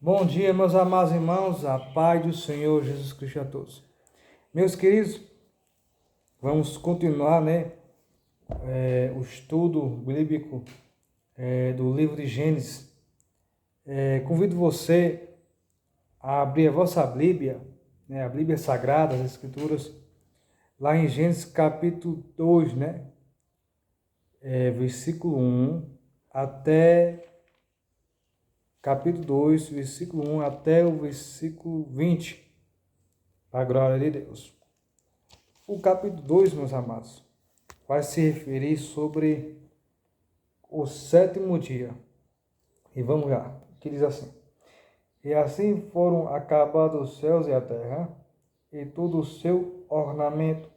Bom dia, meus amados irmãos, a paz do Senhor Jesus Cristo a todos. Meus queridos, vamos continuar, o estudo bíblico do livro de Gênesis. Convido você a abrir a vossa Bíblia, a Bíblia Sagrada, as Escrituras, lá em Gênesis capítulo 2, versículo 1 até capítulo 2, versículo 1 até o versículo 20, para a glória de Deus. O capítulo 2, meus amados, vai se referir sobre o sétimo dia. E vamos lá, que diz assim: E assim foram acabados os céus e a terra, e todo o seu ornamento.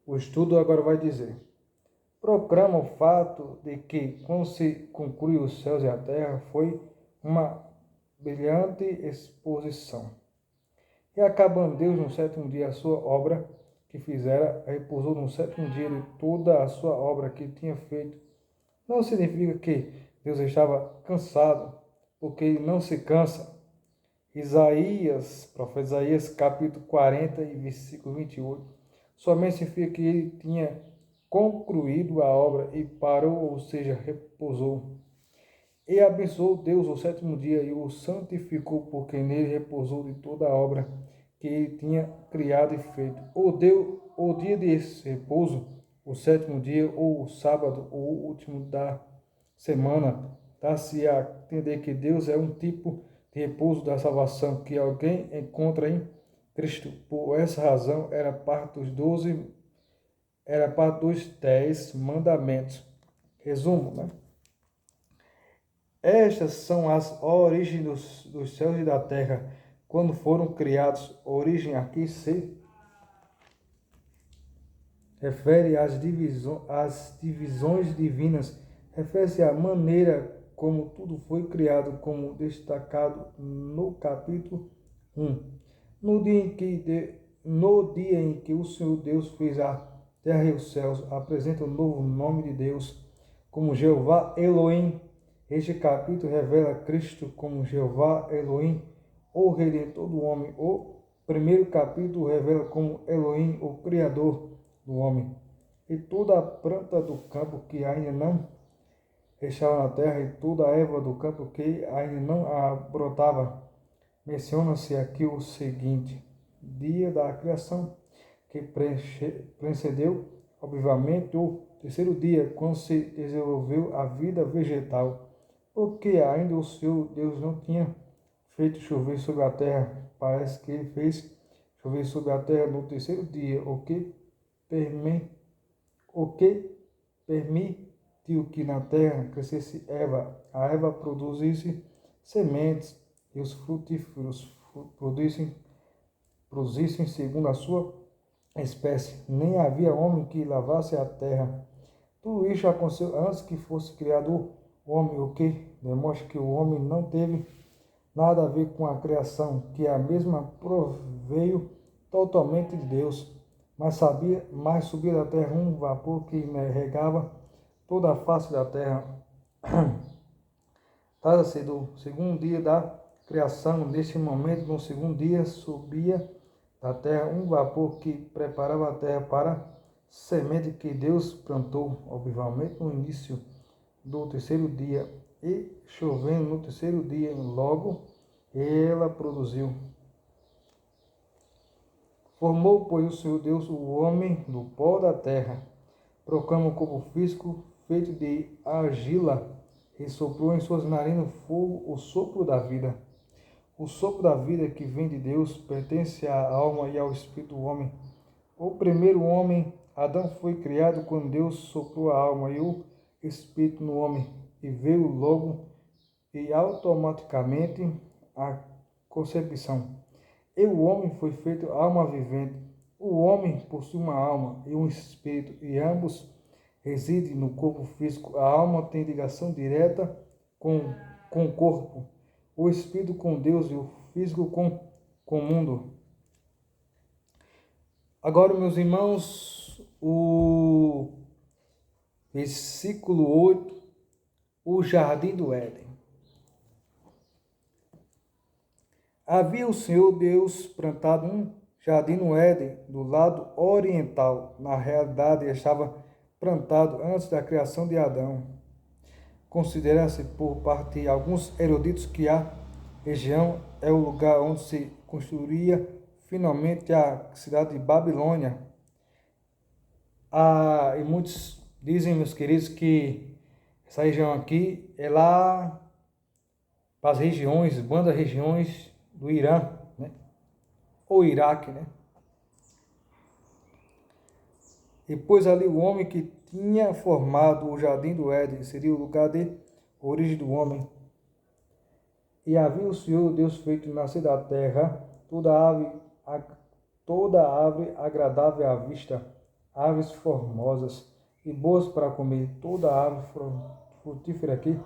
O estudo agora vai dizer: proclama o fato de que, quando se concluiu os céus e a terra, foi uma brilhante exposição. E acabando Deus no sétimo dia a sua obra que fizera, repousou no sétimo dia de toda a sua obra que tinha feito. Não significa que Deus estava cansado, porque ele não se cansa. Profeta Isaías, capítulo 40 e versículo 28, somente significa que ele tinha concluído a obra e parou, ou seja, repousou. E abençoou Deus o sétimo dia e o santificou, porque nele repousou de toda a obra que ele tinha criado e feito. O dia de repouso, o sétimo dia, ou o sábado, ou o último da semana, dá-se a entender que Deus é um tipo de repouso da salvação que alguém encontra em Cristo. Por essa razão, era parte dos 10 mandamentos. Resumo, Estas são as origens dos céus e da terra, quando foram criados. Origem aqui se refere às divisões divinas, refere-se à maneira como tudo foi criado, como destacado no capítulo 1. No dia em que o Senhor Deus fez a terra e os céus, apresenta o novo nome de Deus como Jeová Elohim. Este capítulo revela Cristo como Jeová Elohim, o Redentor do homem. O primeiro capítulo revela como Elohim, o Criador do homem. E toda a planta do campo que ainda não estava na terra, e toda a erva do campo que ainda não brotava. Menciona-se aqui o seguinte: dia da criação, que precedeu, obviamente, o terceiro dia, quando se desenvolveu a vida vegetal, porque ainda o Senhor Deus não tinha feito chover sobre a terra. Parece que ele fez chover sobre a terra no terceiro dia, o que permitiu que na terra crescesse erva, a erva produzisse sementes, e os frutíferos produzissem segundo a sua espécie. Nem havia homem que lavasse a terra. Tudo isso aconteceu antes que fosse criado o homem, o que demonstra que o homem não teve nada a ver com a criação, que a mesma proveio totalmente de Deus. Mas subia da terra um vapor que regava toda a face da terra. Trata-se do segundo dia da criação. Neste momento, no segundo dia, subia da terra um vapor que preparava a terra para a semente que Deus plantou, obviamente, no início do terceiro dia. E chovendo no terceiro dia, logo ela produziu. Formou, pois, o Senhor Deus o homem do pó da terra, proclama como físico feito de argila, e soprou em suas narinas fogo, o sopro da vida. O sopro da vida que vem de Deus pertence à alma e ao espírito do homem. O primeiro homem, Adão, foi criado quando Deus soprou a alma e o espírito no homem, e veio logo e automaticamente a concepção. E o homem foi feito alma vivente. O homem possui uma alma e um espírito, e ambos residem no corpo físico. A alma tem ligação direta com o corpo, o espírito com Deus e o físico com o mundo. Agora, meus irmãos, o versículo 8, o jardim do Éden. Havia o Senhor Deus plantado um jardim no Éden, do lado oriental. Na realidade, estava plantado antes da criação de Adão. Considera-se por parte de alguns eruditos que a região é o lugar onde se construiria finalmente a cidade de Babilônia. E muitos dizem, meus queridos, que essa região aqui é lá para as regiões, bandas regiões do Irã, né? Ou Iraque, né? E pôs ali o homem que tinha formado o jardim do Éden, seria o lugar de origem do homem. E havia o Senhor Deus feito nascer da terra toda árvore agradável à vista, aves formosas e boas para comer, toda árvore frutífera aqui.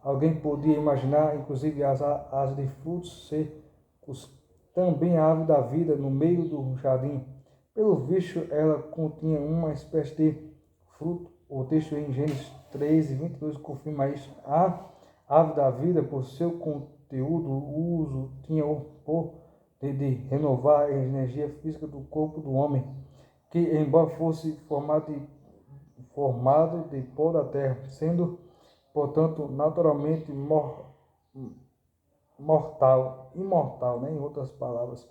Alguém podia imaginar, inclusive as de frutos secos, também a árvore da vida no meio do jardim. Pelo visto, ela continha uma espécie de fruto. O texto em Gênesis 3:22 confirma isso. A árvore da vida, por seu conteúdo, o uso, tinha o poder de renovar a energia física do corpo do homem, que, embora fosse formado de pó da terra, sendo, portanto, naturalmente imortal, né? Em outras palavras,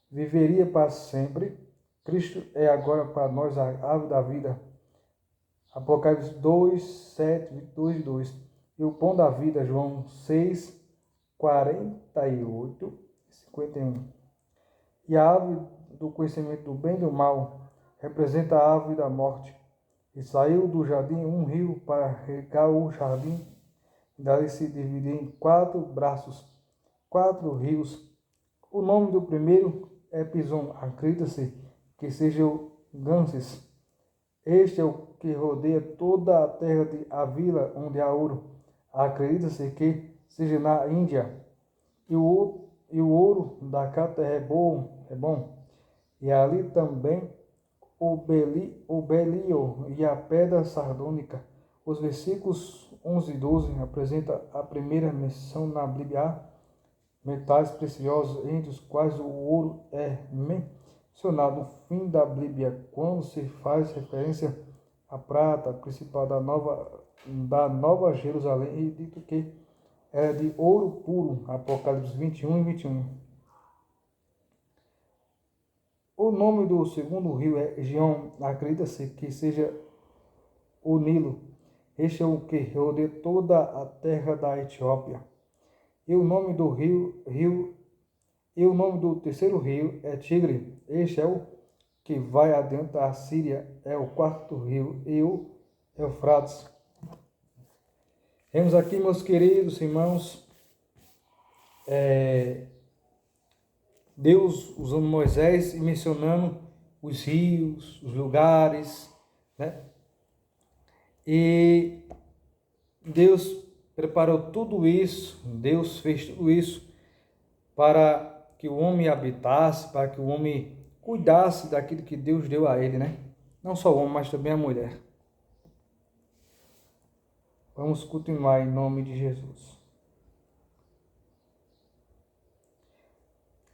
viveria para sempre. Cristo é agora para nós a árvore da vida. Apocalipse 2:7, 2:2. E o pão da vida, João 6:48, 51. E a árvore do conhecimento do bem e do mal representa a árvore da morte. E saiu do jardim um rio para regar o jardim. Dali se dividia em 4 braços, 4 rios. O nome do primeiro é Pison. Acredita-se que seja o Ganges. Este é o que rodeia toda a terra de Avila, onde há ouro. Acredita-se que seja na Índia. E o ouro da terra é bom. E ali também o belio e a pedra sardônica. Os versículos 11 e 12 apresentam a primeira menção na Bíblia a metais preciosos, entre os quais o ouro é mencionado no fim da Bíblia, quando se faz referência à prata principal da Nova Jerusalém, e dito que era de ouro puro. Apocalipse 21:21. O nome do segundo rio é Gion. Acredita-se que seja o Nilo. Este é o que rodeia toda a terra da Etiópia. E o nome do terceiro rio é Tigre. Este é o que vai adiante da Síria. É o quarto rio, e o Eufrates. Temos aqui, meus queridos irmãos, Deus usando Moisés e mencionando os rios, os lugares, né? E Deus preparou tudo isso, Deus fez tudo isso para que o homem habitasse, para que o homem cuidasse daquilo que Deus deu a ele, né? Não só o homem, mas também a mulher. Vamos continuar em nome de Jesus.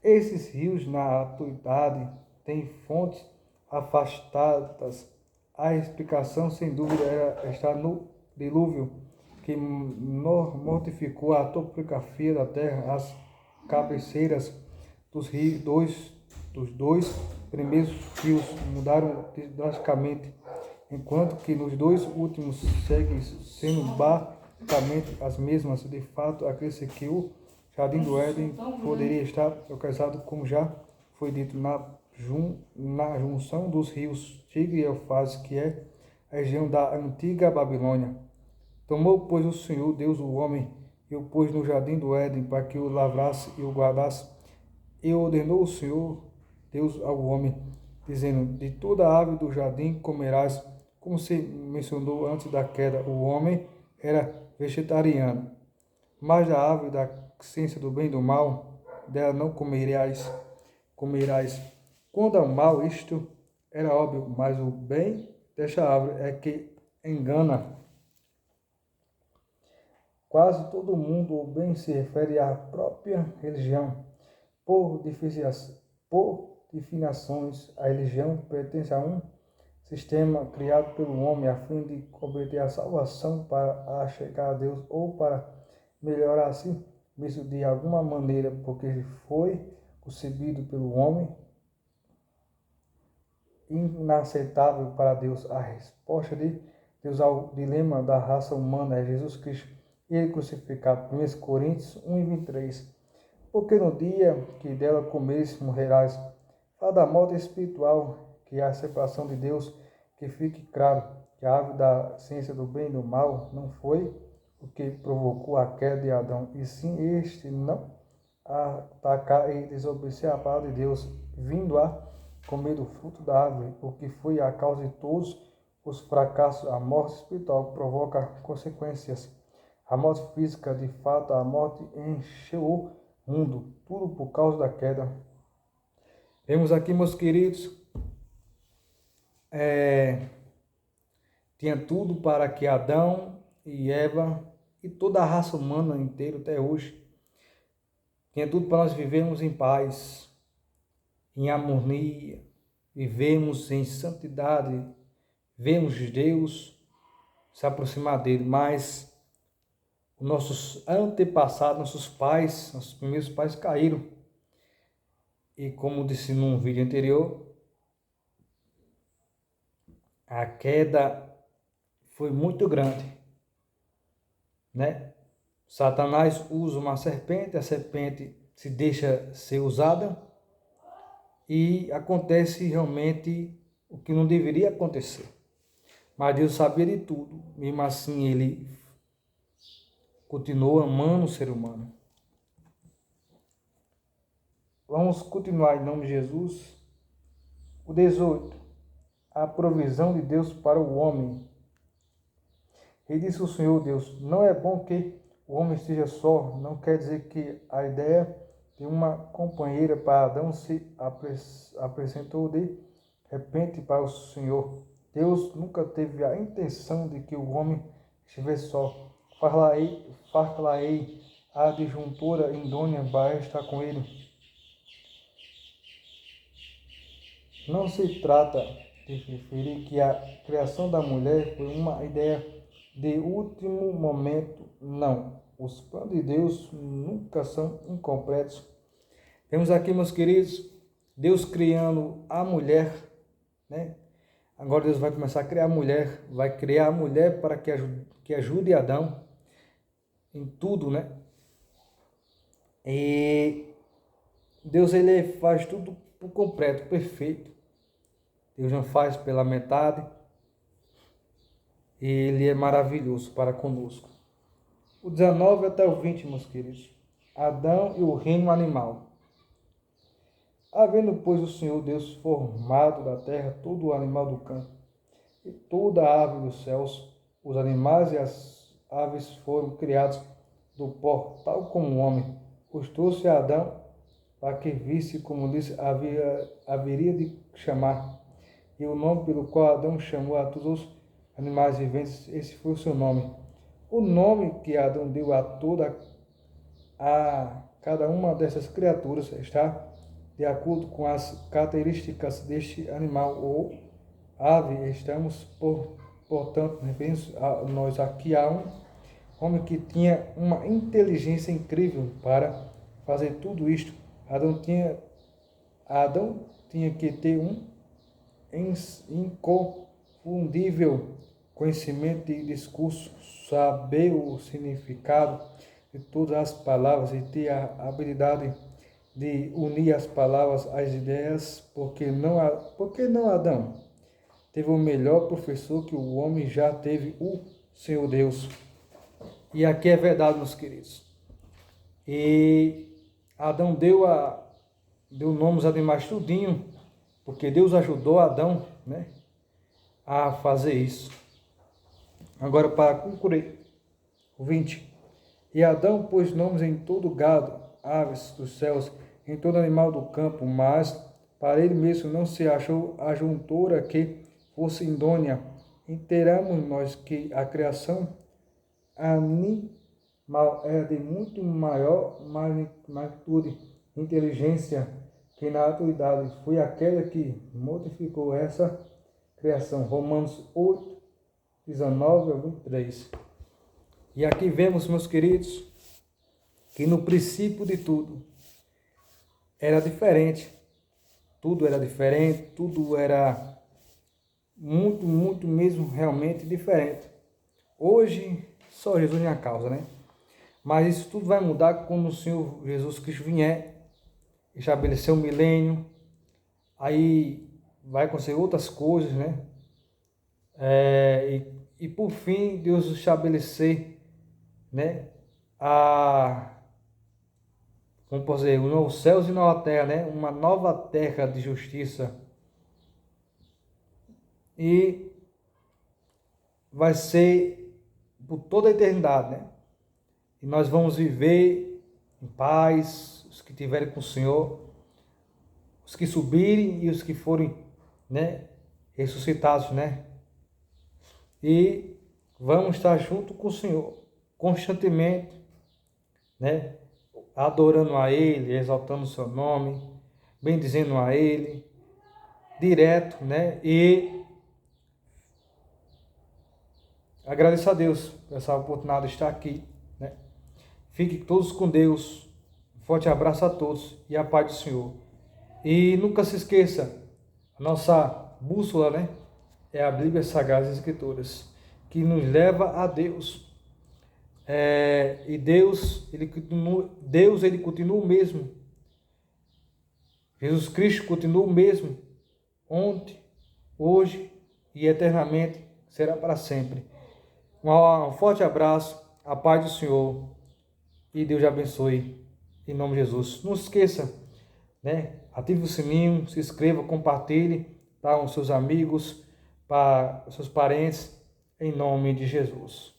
Esses rios, na atualidade, têm fontes afastadas. A explicação, sem dúvida, está no dilúvio, que mortificou a topografia da terra. As cabeceiras dos dois primeiros rios mudaram drasticamente, enquanto que nos 2 últimos seguem sendo basicamente as mesmas. De fato, acredita que o Jardim do Éden poderia estar localizado, como já foi dito, na junção dos rios Tigre e Eufrates, que é a região da antiga Babilônia. Tomou, pois, o Senhor Deus o homem e o pôs no Jardim do Éden para que o lavrasse e o guardasse. E ordenou o Senhor Deus ao homem, dizendo: de toda a árvore do jardim comerás. Como se mencionou antes da queda, o homem era vegetariano. Mas da árvore da ciência do bem e do mal, dela não comerás. Quando ao mal, isto era óbvio, mas o bem desta árvore é que engana. Quase todo mundo, o bem se refere à própria religião. Por definições, a religião pertence a um sistema criado pelo homem a fim de obter a salvação para a chegar a Deus ou para melhorar a si mesmo de alguma maneira, porque foi concebido pelo homem, inaceitável para Deus. A resposta de Deus ao dilema da raça humana é Jesus Cristo, ele crucificado. 1 Coríntios 1:23. Porque no dia que dela comeres, morrerás. Fala da morte espiritual, que é a separação de Deus. Que fique claro que a árvore da ciência do bem e do mal não foi o que provocou a queda de Adão, e sim este não atacar e desobedecer a palavra de Deus, vindo a comer do fruto da árvore, o que foi a causa de todos os fracassos. A morte espiritual provoca consequências. A morte física, de fato, a morte encheu o mundo, tudo por causa da queda. Vemos aqui, meus queridos, tinha tudo para que Adão e Eva e toda a raça humana inteira até hoje, tinha tudo para nós vivermos em paz, em harmonia, vivemos em santidade, vemos Deus se aproximar dele, mas nossos antepassados, nossos pais, nossos primeiros pais caíram. E como disse num vídeo anterior, a queda foi muito grande, né? Satanás usa uma serpente, a serpente se deixa ser usada e acontece realmente o que não deveria acontecer. Mas Deus sabia de tudo, mesmo assim ele continuou amando o ser humano. Vamos continuar em nome de Jesus. O 18. A provisão de Deus para o homem. E disse o Senhor Deus: não é bom que o homem esteja só. Não quer dizer que a ideia de uma companheira para Adão se apresentou de repente para o Senhor. Deus nunca teve a intenção de que o homem estivesse só. Far-lhe-ei a disjuntora idônea para estar com ele. Não se trata de referir que a criação da mulher foi uma ideia de último momento, não. Os planos de Deus nunca são incompletos. Temos aqui, meus queridos, Deus criando a mulher, né? Agora Deus vai começar a criar a mulher, vai criar a mulher para que ajude Adão em tudo, né? E Deus, ele faz tudo por completo, perfeito. Deus não faz pela metade. Ele é maravilhoso para conosco. O 19 até o 20, meus queridos. Adão e o reino animal. Havendo, pois, o Senhor Deus formado da terra todo o animal do campo, e toda a ave dos céus, os animais e as aves foram criados do pó, tal como o homem. Os trouxe a Adão, para que visse como disse haveria de chamar. E o nome pelo qual Adão chamou a todos os animais viventes, esse foi o seu nome. O nome que Adão deu a cada uma dessas criaturas está de acordo com as características deste animal ou ave. Estamos, portanto, referindo a nós aqui a um homem que tinha uma inteligência incrível para fazer tudo isto. Adão tinha que ter um inconfundível conhecimento e discurso, saber o significado de todas as palavras e ter a habilidade de unir as palavras às ideias. Porque não Adão teve o melhor professor que o homem já teve, o Senhor Deus. E aqui é verdade, meus queridos. E Adão deu nome aos animais tudinho, porque Deus ajudou Adão, né, a fazer isso. Agora, para concluir, o 20. E Adão pôs nomes em todo gado, aves dos céus, em todo animal do campo, mas para ele mesmo não se achou a juntora que fosse idônea. Inteiramos nós que a criação animal é de muito maior magnitude inteligência que na atualidade foi aquela que modificou essa criação. Romanos 8, 19 a 23. E aqui vemos, meus queridos, que no princípio de tudo era diferente. Tudo era diferente, tudo era muito, muito mesmo realmente diferente. Hoje, só Jesus é a causa, né? Mas isso tudo vai mudar quando o Senhor Jesus Cristo vier, estabelecer o milênio, aí vai acontecer outras coisas, né? E por fim, Deus estabelecer, né? Como posso dizer, os novos céus e nova terra, né? Uma nova terra de justiça. E vai ser por toda a eternidade, né? E nós vamos viver em paz, os que estiverem com o Senhor, os que subirem e os que forem, né, ressuscitados, né? E vamos estar junto com o Senhor constantemente, né? Adorando a Ele, exaltando o seu nome, bendizendo a Ele, direto, né? E agradeço a Deus por essa oportunidade de estar aqui, né? Fiquem todos com Deus. Um forte abraço a todos e a paz do Senhor. E nunca se esqueça, a nossa bússola, né, é a Bíblia Sagrada das Escrituras, que nos leva a Deus. E Deus, ele continua o mesmo. Jesus Cristo continua o mesmo, ontem, hoje e eternamente, será para sempre. Um forte abraço, a paz do Senhor e Deus te abençoe, em nome de Jesus. Não se esqueça, né? Ative o sininho, se inscreva, compartilhe para os seus amigos, para os seus parentes, em nome de Jesus.